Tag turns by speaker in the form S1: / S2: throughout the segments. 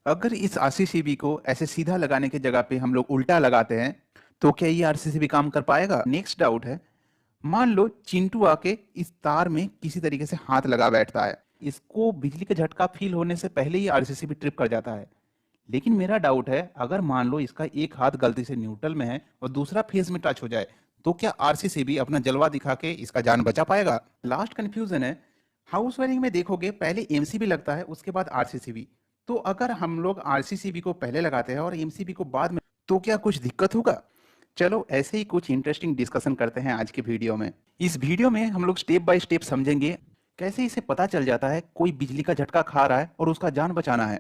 S1: अगर इस आरसीसीबी को ऐसे सीधा लगाने की जगह पे हम लोग उल्टा लगाते हैं तो क्या ये आरसीसीबी काम कर पाएगा? नेक्स्ट डाउट है, मान लो चिंटू आके इस तार में किसी तरीके से हाथ लगा बैठता है, इसको बिजली का झटका फील होने से पहले ही आरसीसीबी ट्रिप कर जाता है। लेकिन मेरा डाउट है, अगर मान लो इसका एक हाथ गलती से न्यूट्रल में है और दूसरा फेस में टच हो जाए, तो क्या आरसीसीबी अपना जलवा दिखा के इसका जान बचा पाएगा? लास्ट कंफ्यूजन है, हाउस वायरिंग में देखोगे पहले एमसीबी लगता है उसके बाद आरसीसीबी। तो अगर हम लोग आरसीसीबी को पहले लगाते हैं और एमसीबी को बाद में, तो क्या कुछ दिक्कत होगा? चलो ऐसे ही कुछ इंटरेस्टिंग डिस्कशन करते हैं आज के वीडियो में। इस वीडियो में हम लोग स्टेप बाय स्टेप समझेंगे कैसे इसे पता चल जाता है कोई बिजली का झटका खा रहा है और उसका जान बचाना है।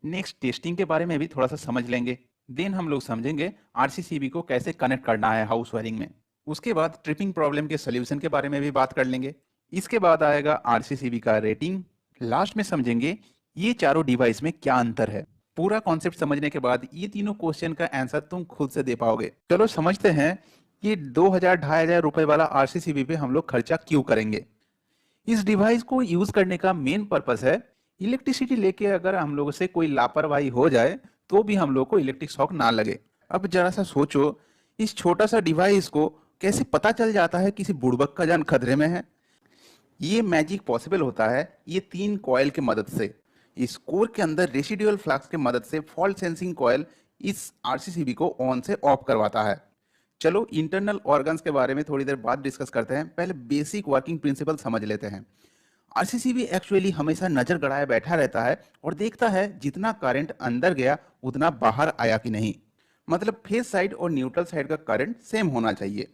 S1: नेक्स्ट टेस्टिंग के बारे में भी थोड़ा सा समझ लेंगे। देन हम लोग समझेंगे आरसीसीबी को कैसे कनेक्ट करना है हाउस वायरिंग में। उसके बाद ट्रिपिंग प्रॉब्लम के सोल्यूशन के बारे में भी बात कर लेंगे। इसके बाद आएगा आरसीसीबी का रेटिंग। लास्ट में समझेंगे ये चारों डिवाइस में क्या अंतर है। पूरा कॉन्सेप्ट समझने के बाद ये तीनों क्वेश्चन का आंसर तुम खुद से दे पाओगे। चलो समझते हैं ये 2000 2500 रुपए वाला आरसीसीबी पे हम लोग खर्चा क्यों करेंगे। इस डिवाइस को यूज करने का मेन पर्पस है, इलेक्ट्रिसिटी लेके अगर हम लोगों से कोई लापरवाही हो जाए तो भी हम लोग को इलेक्ट्रिक शॉक ना लगे। अब जरा सा सोचो, इस छोटा सा डिवाइस को कैसे पता चल जाता है किसी बुड़बक का जान खतरे में है। ये मैजिक पॉसिबल होता है ये तीन कॉयल की मदद से। इस कोर के अंदर रेसिडुअल फ्लक्स की मदद से फॉल्ट सेंसिंग कॉयल इस आरसीसीबी को ऑन से ऑफ करवाता है। चलो इंटरनल ऑर्गन्स के बारे में थोड़ी देर बाद डिस्कस करते हैं, पहले बेसिक वर्किंग प्रिंसिपल समझ लेते हैं। आरसीसीबी एक्चुअली हमेशा नजर गड़ाए बैठा रहता है और देखता है जितना करंट अंदर गया उतना बाहर आया कि नहीं। मतलब फेस साइड और न्यूट्रल साइड का करंट सेम होना चाहिए।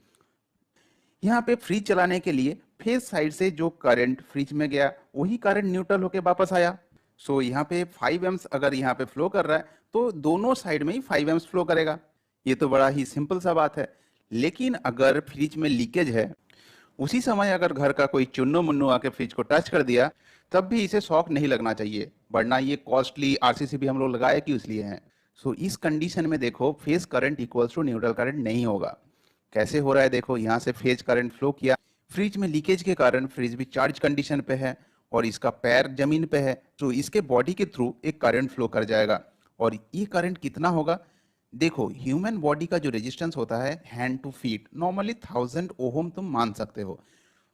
S1: यहाँ पे फ्रिज चलाने के लिए फेस साइड से जो करंट फ्रिज में गया वही करंट न्यूट्रल होके वापस आया। सो यहाँ पे 5 एम्स अगर यहाँ पे फ्लो कर रहा है तो दोनों साइड में ही 5 एम्स फ्लो करेगा। ये तो बड़ा ही सिंपल सा बात है। लेकिन अगर फ्रिज में लीकेज है, उसी समय अगर घर का कोई चुन्नू मुन्नू आके फ्रिज को टच कर दिया, तब भी इसे शॉक नहीं लगना चाहिए, वरना ये कॉस्टली आरसीसीबी हम लोग लगाए क्यों इसलिए हैं। सो इस कंडीशन में देखो phase current equals to neutral current नहीं होगा। कैसे हो रहा है देखो, यहाँ से फेज करंट फ्लो किया, फ्रिज में लीकेज के कारण फ्रिज भी चार्ज कंडीशन पे है और इसका पैर जमीन पे है, तो इसके बॉडी के थ्रू एक करंट फ्लो कर जाएगा। और ये करंट कितना होगा, देखो ह्यूमन बॉडी का जो रेजिस्टेंस होता है hand to feet normally 1000 ohm तुम मान सकते हो,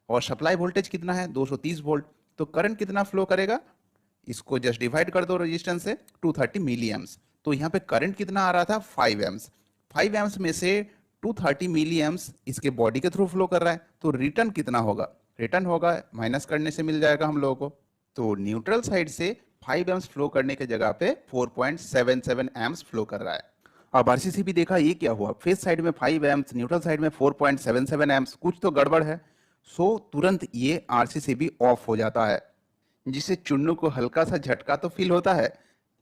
S1: और सप्लाई वोल्टेज कितना है 230 वोल्ट। तो करंट कितना फ्लो करेगा, इसको जस्ट डिवाइड कर दो रेजिस्टेंस से, 230 मिली एम्स। तो यहाँ पे करंट कितना आ रहा था 5 एम्स। 5 एम्स में से 230 मिली एम्स इसके बॉडी के थ्रू फ्लो कर रहा है, तो रिटर्न कितना होगा, रिटर्न होगा माइनस करने से मिल जाएगा हम लोगों को। तो न्यूट्रल साइड से 5 एम्स फ्लो करने के जगह पे 4.77 एम्स फ्लो कर रहा है। अब आरसीसीबी देखा ये क्या हुआ, फेस साइड में 5 एम्स न्यूट्रल साइड में 4.77 एम्स, कुछ तो गड़बड़ है। सो तुरंत ये आरसीसीबी ऑफ हो जाता है, जिससे चुन्नू को हल्का सा झटका तो फील होता है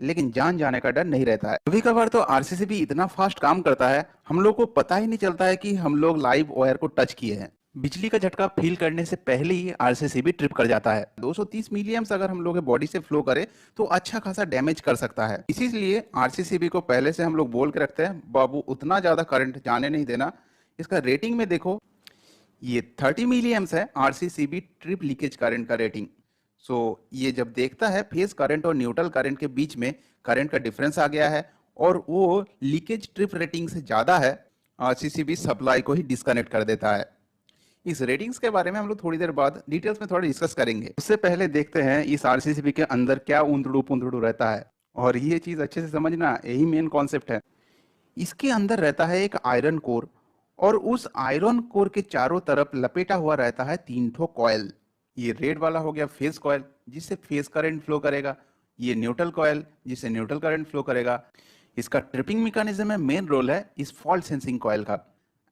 S1: लेकिन जान जाने का डर नहीं रहता है। कभी कभार तो आरसीसीबी इतना फास्ट काम करता है हम लोग को पता ही नहीं चलता है कि हम लोग लाइव वायर को टच किए हैं। बिजली का झटका फील करने से पहले ही आरसीसीबी ट्रिप कर जाता है। 230 मिलियम्स अगर हम लोग बॉडी से फ्लो करे तो अच्छा खासा डैमेज कर सकता है। इसीलिए आरसीसीबी को पहले से हम लोग बोल के रखते हैं बाबू उतना ज्यादा करंट जाने नहीं देना। इसका रेटिंग में देखो ये 30 मिली एम्स है आरसीसीबी ट्रिप लीकेज करंट का रेटिंग। सो ये जब देखता है फेज करंट और न्यूट्रल करंट के बीच में करंट का डिफरेंस आ गया है और वो लीकेज ट्रिप रेटिंग से ज्यादा है, आरसीसीबी सप्लाई को ही डिस्कनेक्ट कर देता है। इस रेटिंग्स के बारे में हम लोग थोड़ी देर बाद डिटेल्स में थोड़ा डिस्कस करेंगे। उससे पहले देखते हैं इस आरसीसीबी के अंदर क्या ऊंधड़ू पुंधड़ू रहता है, और ये चीज अच्छे से समझना, यही मेन कॉन्सेप्ट है। इसके अंदर रहता है एक आयरन कोर, और उस आयरन कोर के चारों तरफ लपेटा हुआ रहता है 3 कॉयल। ये रेड वाला हो गया फेज कॉयल जिससे फेज करंट फ्लो करेगा, ये न्यूट्रल कॉयल जिससे न्यूट्रल करंट फ्लो करेगा। इसका ट्रिपिंग मैकेनिज्म में मेन रोल है इस फॉल्ट सेंसिंग कॉयल का।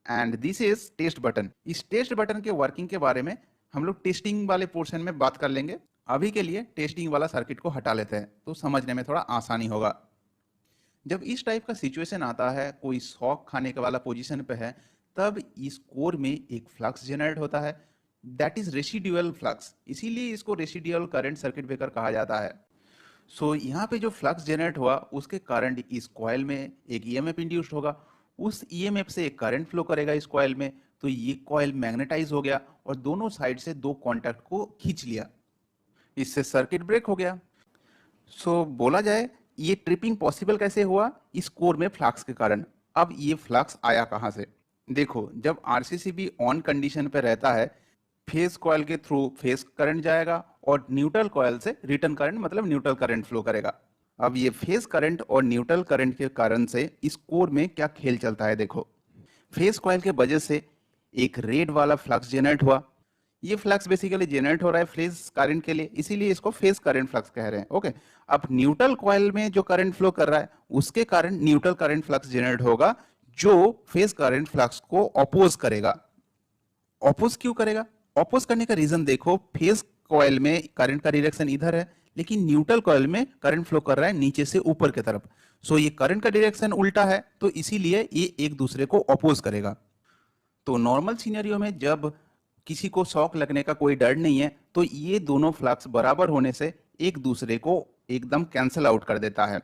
S1: And this is test button. इस टेस्ट बटन के वर्किंग के बारे में हम लोग टेस्टिंग वाले पोर्शन में बात कर लेंगे। अभी के लिए टेस्टिंग वाला सर्किट को हटा लेते हैं तो समझने में थोड़ा आसानी होगा। जब इस टाइप का सिचुएशन आता है, कोई शॉक खाने के वाला पोजीशन पे है, तब इस कोर में एक फ्लक्स जनरेट होता है, दैट इज रेसिडुअल फ्लक्स, इसीलिए इसको रेसिडुअल करंट सर्किट ब्रेकर कहा जाता है। सो यहाँ पे जो फ्लक्स जनरेट हुआ उसके कारण इस कॉइल में एक ईएमएफ इंड्यूस्ड होगा, उस ईएमएफ से एक करंट फ्लो करेगा इस कॉइल में, तो ये कॉइल मैग्नेटाइज हो गया और दोनों साइड से दो कॉन्टैक्ट को खींच लिया, इससे सर्किट ब्रेक हो गया। बोला जाए ये ट्रिपिंग पॉसिबल कैसे हुआ? इस कोर में फ्लक्स के कारण। अब ये फ्लक्स आया कहां से? देखो, जब आरसीसीबी ऑन कंडीशन पे रहता है, फेज कॉइल के थ्रू फेज करंट जाएगा और न्यूट्रल कॉइल से रिटर्न करंट मतलब न्यूट्रल करंट फ्लो करेगा। अब ये फेज करंट और न्यूट्रल करंट के कारण से इस कोर में क्या खेल चलता है देखो। फेज कॉइल के वजह से एक रेड वाला फ्लक्स जनरेट हुआ। ये फ्लक्स बेसिकली जनरेट हो रहा है फेज करंट के लिए, इसीलिए इसको फेज करंट फ्लक्स कह रहे हैं। ओके, अब न्यूट्रल कॉइल में जो करंट फ्लो कर रहा है उसके कारण न्यूट्रल करंट फ्लक्स जनरेट होगा जो फेज करंट फ्लक्स को अपोज करेगा। अपोज क्यों करेगा? अपोज करने का रीजन देखो, फेज कॉइल में करंट का डायरेक्शन इधर है लेकिन न्यूट्रल कॉइल में करंट फ्लो कर रहा है नीचे से ऊपर की तरफ। सो ये करंट का डायरेक्शन उल्टा है, तो इसीलिए ये एक दूसरे को अपोज करेगा। तो नॉर्मल सिनेरियो में जब किसी को शॉक लगने का कोई डर नहीं है तो ये दोनों फ्लक्स बराबर होने से एक दूसरे को एकदम कैंसल आउट कर देता है।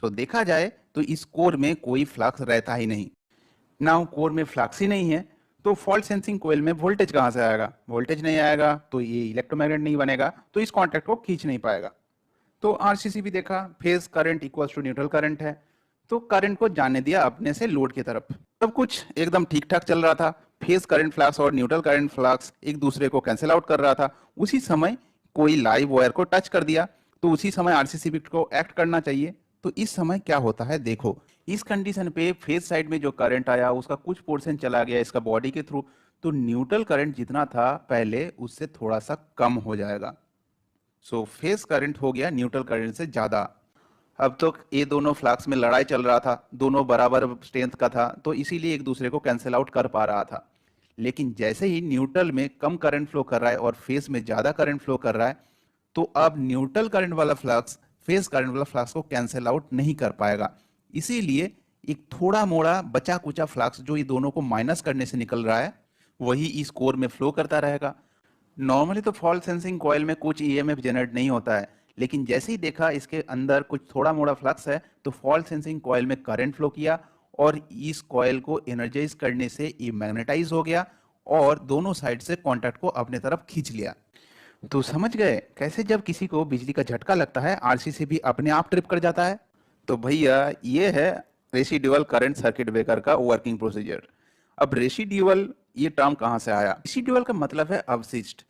S1: सो देखा जाए तो इस कोर में कोई फ्लक्स रहता ही नहीं। ना कोर में फ्लक्स ही नहीं है तो फॉल्ट सेंसिंग कोयल में वोल्टेज कहां से आएगा? वोल्टेज नहीं आएगा तो ये इलेक्ट्रोमैग्नेट नहीं बनेगा, तो इस कॉन्टैक्ट को खींच नहीं पाएगा। तो आरसीसीबी देखा, phase current equals to neutral current है, तो करंट को जाने दिया अपने से लोड की तरफ। सब कुछ एकदम ठीक ठाक चल रहा था। फेज करंट फ्लक्स और न्यूट्रल करंट फ्लक्स एक दूसरे को कैंसिल आउट कर रहा था। उसी समय कोई लाइव वायर को टच कर दिया तो उसी समय आरसीसीबी को एक्ट करना चाहिए। तो इस समय क्या होता है देखो, इस कंडीशन पे फेज साइड में जो करंट आया उसका कुछ पोर्शन चला गया इसका बॉडी के थ्रू, तो न्यूट्रल करंट जितना था पहले उससे थोड़ा सा कम हो जाएगा। सो फेज करंट हो गया न्यूट्रल करंट से ज्यादा। अब तो ये दोनों फ्लक्स में लड़ाई चल रहा था, दोनों बराबर स्ट्रेंथ का था, तो इसीलिए एक दूसरे को कैंसिल आउट कर पा रहा था। लेकिन जैसे ही न्यूट्रल में कम करंट फ्लो कर रहा है और फेज में ज्यादा करंट फ्लो कर रहा है, तो अब न्यूट्रल करंट वाला फ्लक्स फेज करंट वाला फ्लक्स को कैंसिल आउट नहीं कर पाएगा। इसीलिए एक थोड़ा मोड़ा बचा कुचा फ्लक्स जो ये दोनों को माइनस करने से निकल रहा है वही इस कोर में फ्लो करता रहेगा। नॉर्मली तो फॉल्ट सेंसिंग कॉइल में कुछ ईएमएफ जनरेट नहीं होता है, लेकिन जैसे ही देखा इसके अंदर कुछ थोड़ा मोड़ा फ्लक्स है तो फॉल्ट सेंसिंग कॉइल में करंट फ्लो किया और इस कॉइल को एनर्जाइज करने से ये मैग्नेटाइज हो गया और दोनों साइड से कॉन्टैक्ट को अपने तरफ खींच लिया। तो समझ गए कैसे जब किसी को बिजली का झटका लगता है आरसीसी भी अपने आप ट्रिप कर जाता है? तो भैया ये है रेसिडुअल करंट सर्किट ब्रेकर का वर्किंग प्रोसीजर। अब रेसिडुअल ये टर्म कहां से आया? रेसिडुअल का मतलब है अवशिष्ट।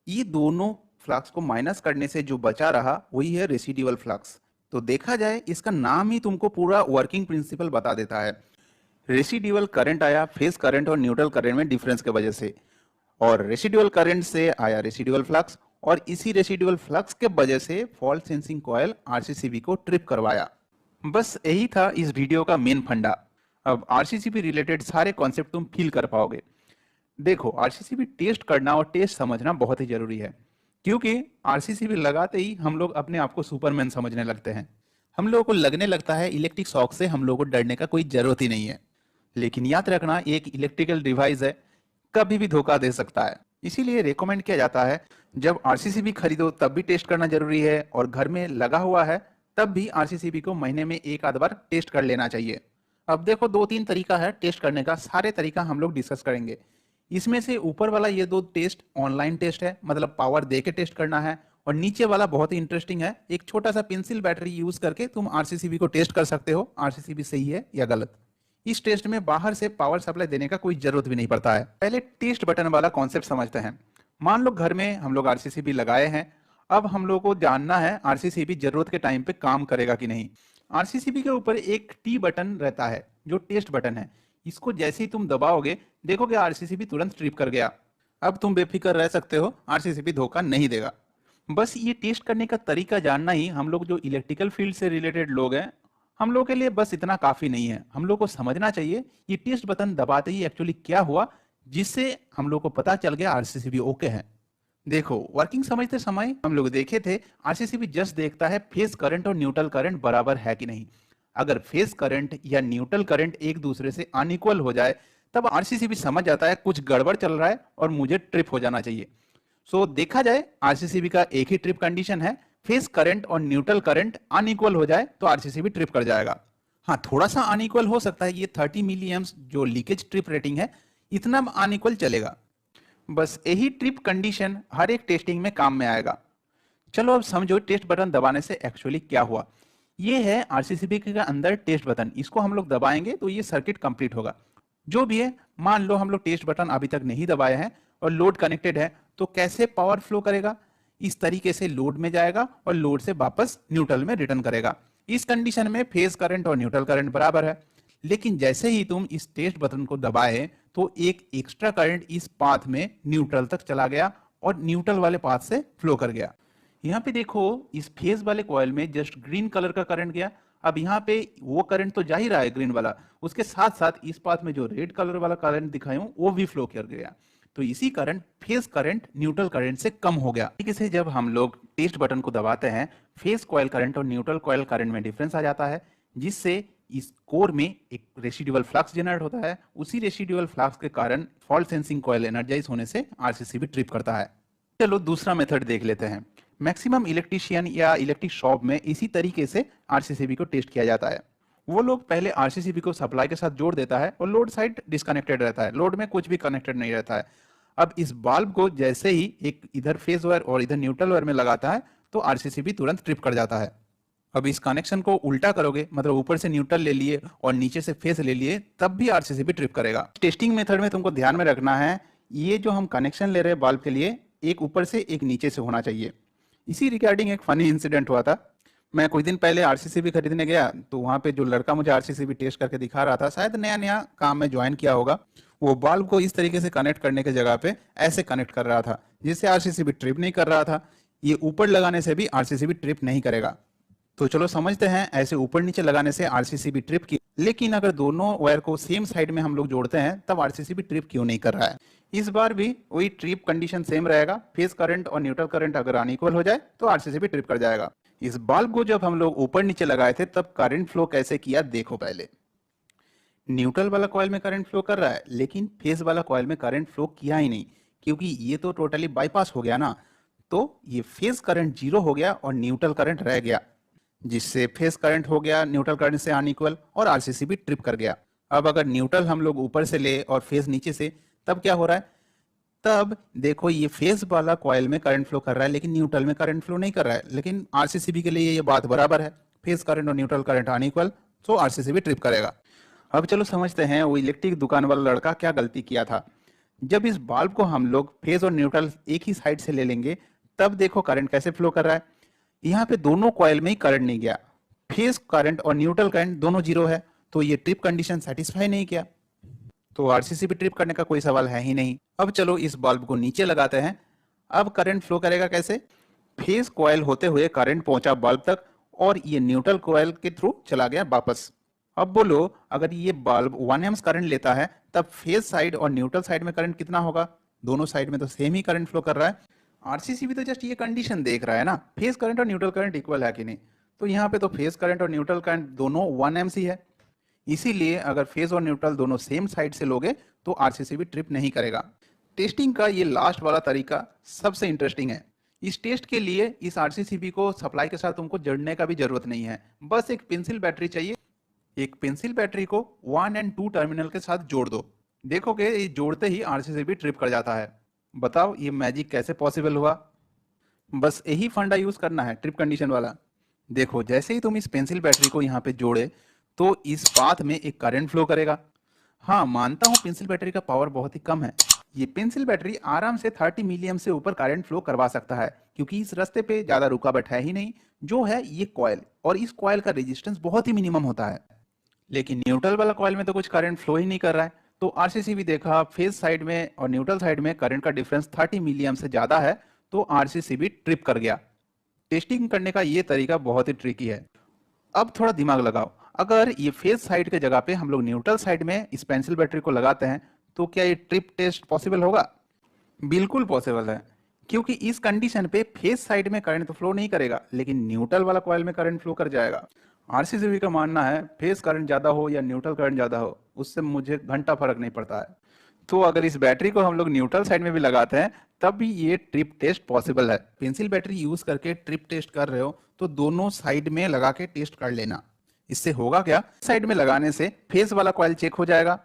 S1: ये दोनों फ्लक्स को माइनस करने से जो बचा रहा वही है रेसिडुअल फ्लक्स। तो देखा जाए इसका नाम ही तुमको पूरा वर्किंग प्रिंसिपल बता देता है। रेसिडुअल करंट आया फेज करंट और न्यूट्रल करंट में डिफरेंस की वजह से, और रेसिडुअल करंट से आया रेसिडुअल फ्लक्स, और इसी रेसिडुअल फ्लक्स के वजह से फॉल्ट सेंसिंग कॉइल आरसीसीबी को ट्रिप करवाया। बस यही था इस वीडियो का मेन फंडा। अब आरसीसीबी रिलेटेड सारे कॉन्सेप्ट तुम फील कर पाओगे। देखो, आरसीसीबी टेस्ट करना और टेस्ट समझना बहुत ही जरूरी है, क्योंकि आरसीसीबी लगाते ही हम लोग अपने आप को सुपरमैन समझने लगते हैं। हम लोगों को लगने लगता है इलेक्ट्रिक शॉक से हम लोगों को डरने का कोई जरूरत ही नहीं है। लेकिन याद रखना, एक इलेक्ट्रिकल डिवाइस है, कभी भी धोखा दे सकता है। इसीलिए रेकमेंड किया जाता है जब आरसीसीबी खरीदो तब भी टेस्ट करना जरूरी है, और घर में लगा हुआ है तब भी आरसीसीबी को महीने में एक आध बार टेस्ट कर लेना चाहिए। अब देखो, दो तीन तरीका है टेस्ट करने का, सारे तरीका हम लोग डिस्कस करेंगे। इसमें से ऊपर वाला ये दो टेस्ट ऑनलाइन टेस्ट है, मतलब पावर दे के टेस्ट करना है, और नीचे वाला बहुत ही इंटरेस्टिंग है, एक छोटा सा पेंसिल बैटरी यूज करके तुम आरसीसीबी को टेस्ट कर सकते हो आरसीसीबी सही है या गलत। इस टेस्ट में बाहर से पावर सप्लाई देने का कोई जरूरत भी नहीं पड़ता है। पहले टेस्ट बटन वाला कॉन्सेप्ट समझते हैं। मान लो घर में हम लोग आरसीसीबी लगाए हैं, अब हम लोग को जानना है आरसीसीबी जरूरत के टाइम पे काम करेगा कि नहीं। आरसीसीबी के ऊपर एक टी बटन रहता है जो टेस्ट बटन है, इसको जैसे ही तुम दबाओगे देखोगे आरसीसीबी तुरंत ट्रिप कर गया। अब तुम बेफिक्र रह सकते हो, आरसीसीबी धोखा नहीं देगा। बस ये टेस्ट करने का तरीका जानना ही हम लोग जो इलेक्ट्रिकल फील्ड से रिलेटेड लोग हैं, हम लोग के लिए बस इतना काफी नहीं है। हम लोग को समझना चाहिए ये टेस्ट बटन दबाते ही एक्चुअली क्या हुआ, जिससे हम लोग को पता चल गया आरसीसीबी ओके है। देखो, वर्किंग समझते समय हम लोग देखे थे आरसीसीबी जस्ट देखता है फेज करंट और न्यूट्रल करंट बराबर है कि नहीं। अगर फेज करंट या न्यूट्रल करंट एक दूसरे से अनइक्वल हो जाए तब आरसीसीबी समझ जाता है कुछ गड़बड़ चल रहा है और मुझे ट्रिप हो जाना चाहिए। सो देखा जाए आरसीसीबी का एक ही ट्रिप कंडीशन है, फेज करंट और न्यूट्रल करंट अनइक्वल हो जाए तो आरसीसीबी ट्रिप कर जाएगा। हाँ, थोड़ा सा अनइक्वल हो सकता है, ये 30 मिली एम्प्स जो लीकेज ट्रिप रेटिंग है इतना अनइक्वल चलेगा। बस यही ट्रिप कंडीशन हर एक टेस्टिंग में काम में आएगा। चलो अब समझो टेस्ट बटन दबाने से एक्चुअली क्या हुआ। ये है आरसीसीबी के अंदर टेस्ट बटन, इसको हम लोग दबाएंगे तो ये सर्किट कंप्लीट होगा। जो भी है, मान लो हम लोग टेस्ट बटन अभी तक नहीं दबाए हैं और लोड कनेक्टेड है, तो कैसे पावर फ्लो करेगा? इस तरीके से लोड में जाएगा और लोड से वापस न्यूट्रल में रिटर्न करेगा। इस कंडीशन में फेज करंट और न्यूट्रल करंट बराबर है। लेकिन जैसे ही तुम इस टेस्ट बटन को दबाए तो एक एक्स्ट्रा करंट इस पाथ में न्यूट्रल तक चला गया और न्यूट्रल वाले पाथ से फ्लो कर गया। यहाँ पे देखो, इस फेज वाले कॉइल में जस्ट ग्रीन कलर का करंट गया। अब यहाँ पे वो करंट तो जा ही रहा है ग्रीन वाला, उसके साथ साथ इस पाथ में जो रेड कलर वाला करंट दिखाया हूं वो भी फ्लो कर गया। तो इसी current phase current neutral current से कम हो गया। ठीक से जब हम लोग टेस्ट बटन को दबाते हैं, फेज कॉइल करंट और न्यूट्रल कॉइल करंट में डिफरेंस आ जाता है, जिससे इस कोर में एक रेसिडुअल फ्लक्स जनरेट होता है। उसी रेसिडुअल फ्लक्स के कारण फॉल्ट सेंसिंग कॉइल एनर्जाइज होने से आरसीसीबी ट्रिप करता है। चलो दूसरा मेथड देख लेते हैं। मैक्सिमम इलेक्ट्रिशियन या इलेक्ट्रिक शॉप में इसी तरीके से आरसीसीबी को टेस्ट किया जाता है। वो लोग पहले आरसीसीबी को सप्लाई के साथ जोड़ देता है और लोड साइड डिस्कनेक्टेड रहता है, लोड में कुछ भी कनेक्टेड नहीं रहता है। अब इस बल्ब को जैसे ही एक इधर फेज वायर और इधर न्यूट्रल वायर में लगाता है तो आरसीसीबी तुरंत ट्रिप कर जाता है। अब इस कनेक्शन को उल्टा करोगे, मतलब ऊपर से न्यूट्रल ले लिए और नीचे से फेज ले लिए, तब भी आरसीसीबी ट्रिप करेगा। टेस्टिंग मेथड में तुमको ध्यान में रखना है, ये जो हम कनेक्शन ले रहे हैं बल्ब के लिए, एक ऊपर से एक नीचे से होना चाहिए। इसी रिगार्डिंग एक फनी इंसिडेंट हुआ था। मैं कुछ दिन पहले आरसीसीबी खरीदने गया तो वहां पे जो लड़का मुझे आरसीसीबी टेस्ट करके दिखा रहा था, शायद नया नया काम में ज्वाइन किया होगा, वो बल्ब को इस तरीके से कनेक्ट करने की जगह पे ऐसे कनेक्ट कर रहा था जिससे आरसीसीबी ट्रिप नहीं कर रहा था। ये ऊपर लगाने से भी आरसीसीबी ट्रिप नहीं करेगा। तो चलो समझते हैं, ऐसे ऊपर नीचे लगाने से आरसीसीबी ट्रिप की, लेकिन अगर दोनों वायर को सेम साइड में हम लोग जोड़ते हैं तब आरसीसीबी ट्रिप क्यों नहीं कर रहा है? इस बार भी वही ट्रिप कंडीशन सेम रहेगा। फेज करंट और न्यूट्रल करंट अगर अनइक्वल हो जाए तो आरसीसीबी ट्रिप कर जाएगा। इस बल्ब को जब हम लोग ऊपर नीचे लगाए थे तब करंट फ्लो कैसे किया देखो। पहले न्यूट्रल वाला कॉइल में करंट फ्लो कर रहा है, लेकिन फेज वाला कॉइल में करंट फ्लो किया ही नहीं, क्योंकि ये तो टोटली बाईपास हो गया ना। तो ये फेज करंट जीरो हो गया और न्यूट्रल करंट रह गया, जिससे फेज करंट हो गया न्यूट्रल करंट से अनइक्वल और आरसीसीबी ट्रिप कर गया। अब अगर न्यूट्रल हम लोग ऊपर से ले और फेज नीचे से, तब क्या हो रहा है? तब देखो, ये फेज वाला कॉइल में करंट फ्लो कर रहा है लेकिन न्यूट्रल में करंट फ्लो नहीं कर रहा है। लेकिन आरसीसीबी के लिए ये बात बराबर है, फेज करंट और न्यूट्रल करंट अनइक्वल, तो आरसीसीबी ट्रिप करेगा। अब चलो समझते हैं वो इलेक्ट्रिक दुकान वाला लड़का क्या गलती किया था। जब इस बल्ब को हम लोग फेज और न्यूट्रल एक ही साइड से ले लेंगे, तब देखो करंट कैसे फ्लो कर रहा है। यहाँ पे दोनों कॉइल में ही करंट नहीं गया, फेज करंट और न्यूट्रल करंट दोनों जीरो है, तो ये ट्रिप कंडीशन सेटिस्फाई नहीं किया, तो आरसीसीबी ट्रिप करने का कोई सवाल है ही नहीं। अब चलो इस बल्ब को नीचे लगाते हैं। अब करंट फ्लो करेगा कैसे? फेज कॉइल होते हुए करंट पहुंचा बल्ब तक और ये न्यूट्रल कॉइल के थ्रू चला गया वापस। अब बोलो, अगर ये बल्ब 1 एम्स करंट लेता है तब फेज साइड और न्यूट्रल साइड में करंट कितना होगा? दोनों साइड में तो सेम ही करंट फ्लो कर रहा है। आरसीसीबी तो जस्ट ये कंडीशन देख रहा है ना, फेज करंट और न्यूट्रल करंट इक्वल है कि नहीं। तो यहाँ पे तो फेज करंट और न्यूट्रल करंट दोनों 1 एम्स ही है, इसीलिए अगर फेज और न्यूट्रल दोनों सेम साइड से लोगे तो आरसीसीबी ट्रिप नहीं करेगा। टेस्टिंग का ये लास्ट वाला तरीका सबसे इंटरेस्टिंग है। इस टेस्ट के लिए इस आरसीसीबी को सप्लाई के साथ तुमको जोड़ने का भी जरूरत नहीं है, बस एक पेंसिल बैटरी चाहिए। एक पेंसिल बैटरी को 1 और 2 टर्मिनल के साथ जोड़ दो, देखोगे ये जोड़ते ही आरसीसीबी ट्रिप कर जाता है। बताओ ये मैजिक कैसे पॉसिबल हुआ? बस यही फंडा यूज करना है, ट्रिप कंडीशन वाला। देखो, जैसे ही तुम इस पेंसिल बैटरी को यहाँ पे जोड़े तो इस पाथ में एक करंट फ्लो करेगा। हाँ, मानता हूँ पेंसिल बैटरी का पावर बहुत ही कम है, ये पेंसिल बैटरी आराम से 30 मिलियम से ऊपर करंट फ्लो करवा सकता है, क्योंकि इस रास्ते पे ज्यादा रुकावट है ही नहीं। जो है ये कॉइल, और इस कॉइल का रेजिस्टेंस बहुत ही मिनिमम होता है। लेकिन न्यूट्रल वाला कॉइल में तो कुछ करंट फ्लो ही नहीं कर रहा है, तो आरसीसीबी देखा फेज साइड में और न्यूट्रल साइड में करंट का डिफरेंस 30 मिलियम से ज्यादा है, तो आरसीसीबी ट्रिप कर गया। टेस्टिंग करने का ये तरीका बहुत ही ट्रिकी है। अब थोड़ा दिमाग लगाओ, अगर ये फेज साइड के जगह पे हम लोग न्यूट्रल साइड में इस पेंसिल बैटरी को लगाते हैं तो क्या ये ट्रिप टेस्ट पॉसिबल होगा? बिल्कुल पॉसिबल है, क्योंकि इस कंडीशन पे फेज साइड में करंट तो फ्लो नहीं करेगा, लेकिन न्यूट्रल वाला कॉइल में करंट फ्लो कर जाएगा। आरसीसीबी का मानना है फेज करंट ज्यादा हो या न्यूट्रल करंट ज्यादा हो, उससे मुझे घंटा फर्क नहीं पड़ता है। तो अगर इस बैटरी को हम लोग न्यूट्रल साइड में भी लगाते हैं तब भी ये ट्रिप टेस्ट पॉसिबल है। पेंसिल बैटरी यूज करके ट्रिप टेस्ट कर रहे हो तो दोनों साइड में लगा के टेस्ट कर लेना। इससे होगा क्या, साइड में लगाने से फेज वाला कॉइल चेक हो जाएगा